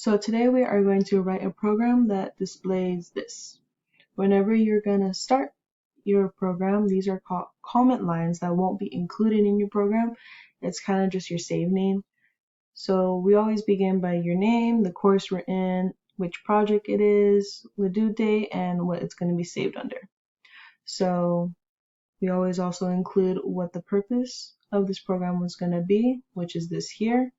So today we are going to write a program that displays this. Whenever you're going to start your program, these are called comment lines that won't be included in your program. It's kind of just your save name. So we always begin by your name, the course we're in, which project it is, the due date, and what it's going to be saved under. So we always also include what the purpose of this program was going to be, which is this here.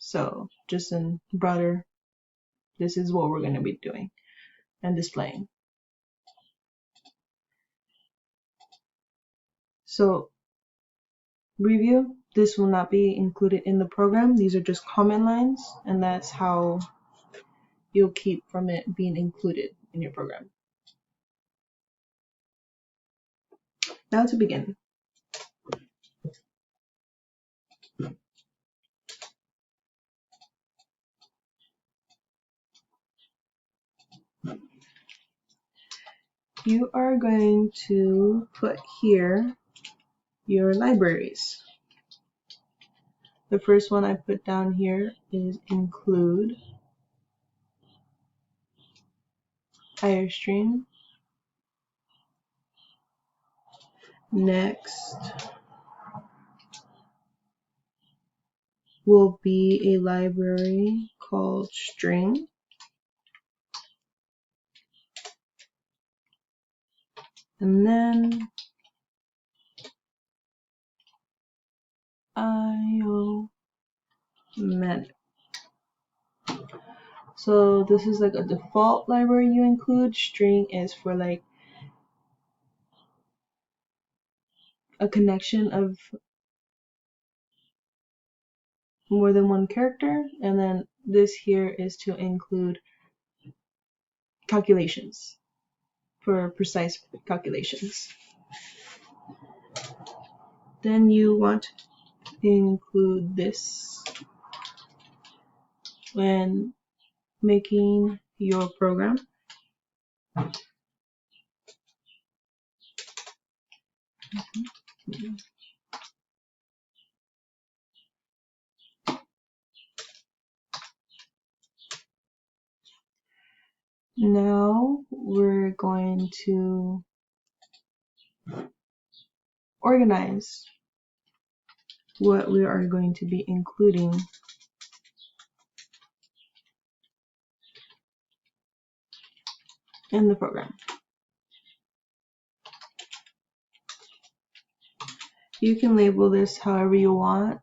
So just in broader, this is what we're going to be doing and displaying. So review, this will not be included in the program. These are just comment lines, and that's how you'll keep from it being included in your program. Now to begin. You are going to put here your libraries. The first one I put down here is include Airstream. Next will be a library called string. And then IOMedic. So this is like a default library you include. String is for like a connection of more than one character, and then this here is to include calculations for precise calculations. Then you want to include this when making your program. Now we're going to organize what we are going to be including in the program. You can label this however you want.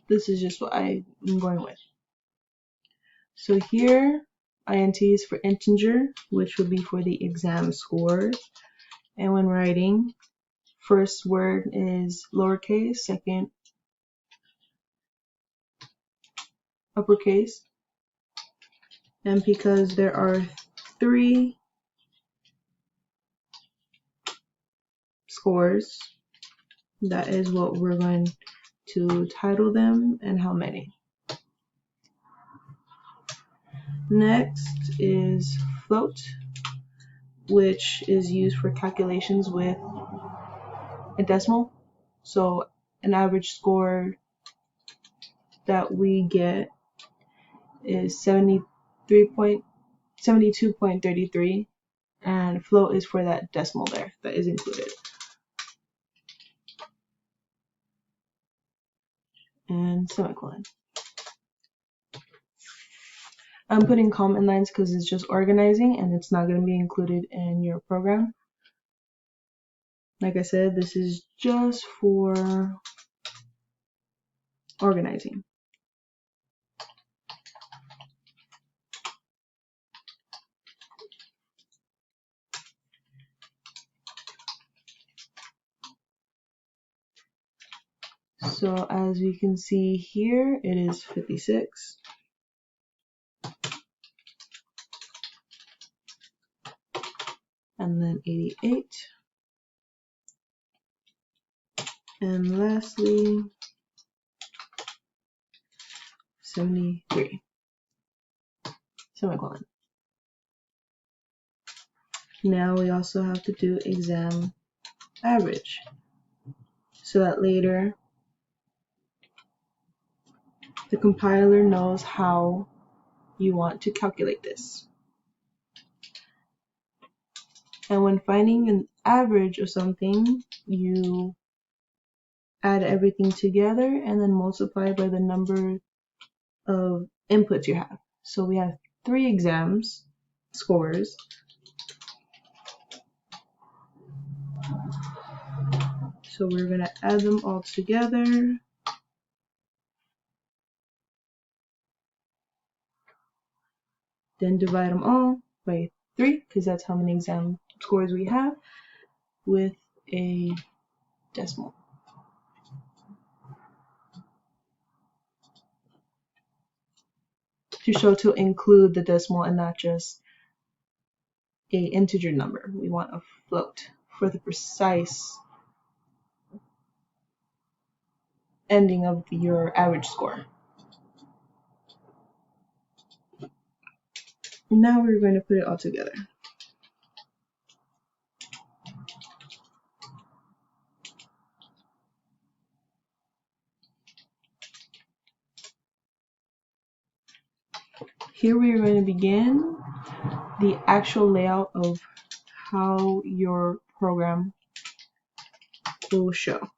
This is just what I'm going with. So here, int is for integer, which would be for the exam scores. And when writing, first word is lowercase, second uppercase. And because there are 3 scores, that is what we're going to title them and how many. Next is float, which is used for calculations with a decimal. So an average score that we get is 72.33, and float is for that decimal there that is included. And semicolon. I'm putting comment lines because it's just organizing and it's not going to be included in your program. Like I said, this is just for organizing. So as we can see here, it is 56. And then 88. And lastly, 73. Semicolon. Now we also have to do exam average, so that later the compiler knows how you want to calculate this. And when finding an average of something, you add everything together and then multiply by the number of inputs you have. So we have 3 exams scores. So we're going to add them all together. Then divide them all by 3, because that's how many exam scores we have, with a decimal. To include the decimal and not just a integer number. We want a float for the precise ending of your average score. Now we're going to put it all together. Here we are going to begin the actual layout of how your program will show.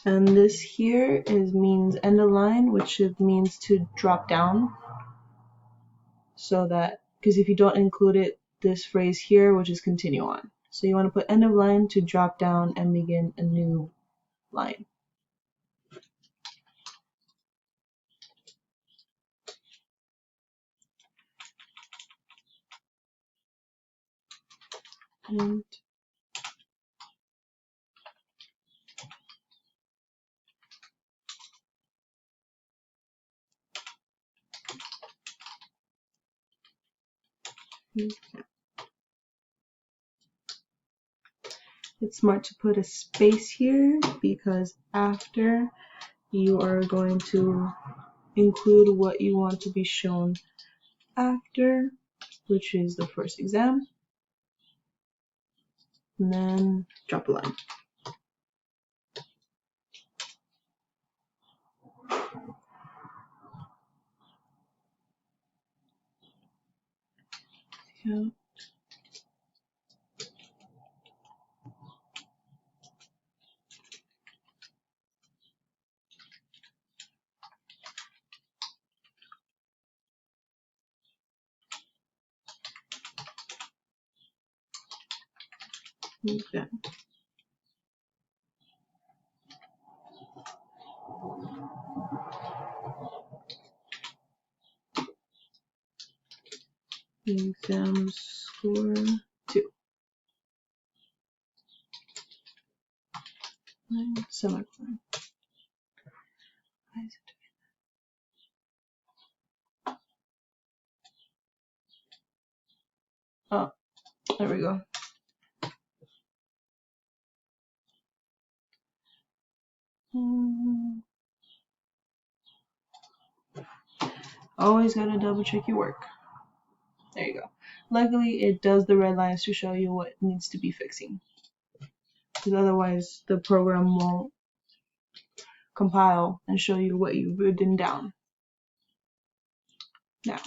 And this here means end of line, which means to drop down. So that, because if you don't include it, this phrase here will just continue on. So you want to put end of line to drop down and begin a new line. And it's smart to put a space here, because after you are going to include what you want to be shown after, which is the first exam, and then drop a line. Yeah. Okay. Exam score 2. Semicolon. Oh, there we go. Always gotta double check your work. There you go. Luckily, it does the red lines to show you what needs to be fixing. Because otherwise, the program won't compile and show you what you've written down. Now,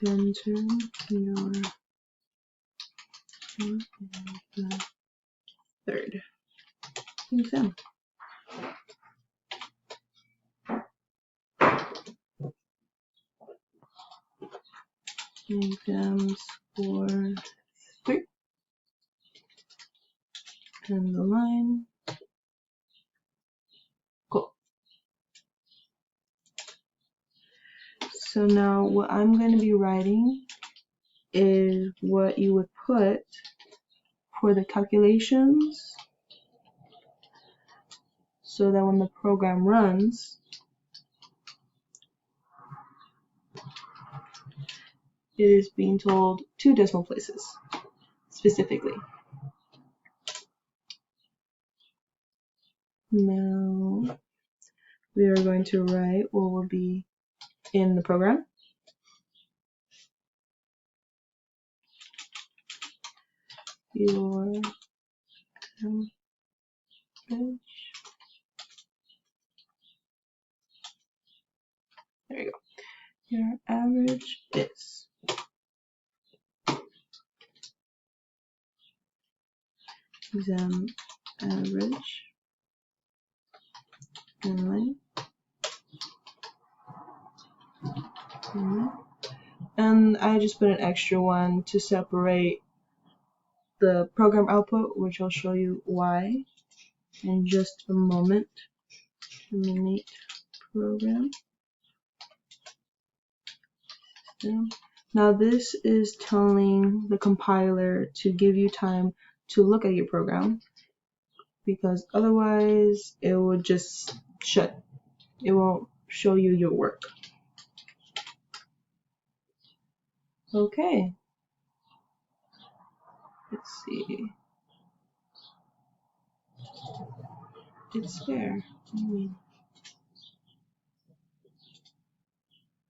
enter your the third exam. Exam score 3. And the line. Cool. So now what I'm going to be writing is what you would put for the calculations. so that when the program runs, it is being told 2 decimal places specifically. Now we are going to write what will be in the program. Your average. There you go. Your average is exam average and and I just put an extra one to separate the program output, which I'll show you why in just a moment. Eliminate program. Now this is telling the compiler to give you time to look at your program, because otherwise it would just shut. It won't show you your work. Okay. Let's see. It's there.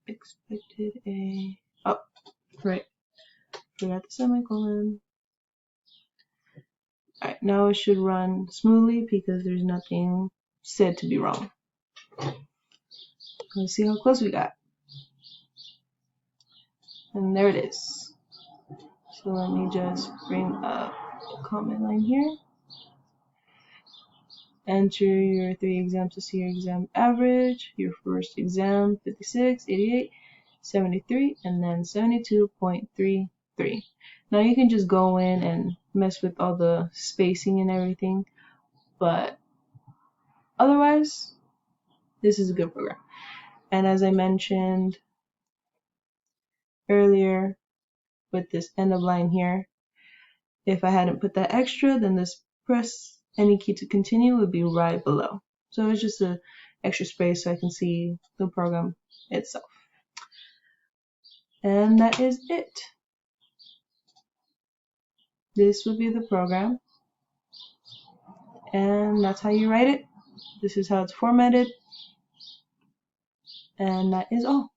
Expected a. Oh, right. Forgot the semicolon. Alright, now it should run smoothly because there's nothing said to be wrong. Let's see how close we got. And there it is. So let me just bring up a comment line here. Enter your 3 exams to see your exam average. Your first exam, 56, 88, 73, and then 72.33. Now you can just go in and mess with all the spacing and everything, but otherwise, this is a good program. And as I mentioned earlier with this end of line here, if I hadn't put that extra, then this press any key to continue would be right below. So it's just an extra space so I can see the program itself. And that is it. This would be the program. And that's how you write it. This is how it's formatted. And that is all.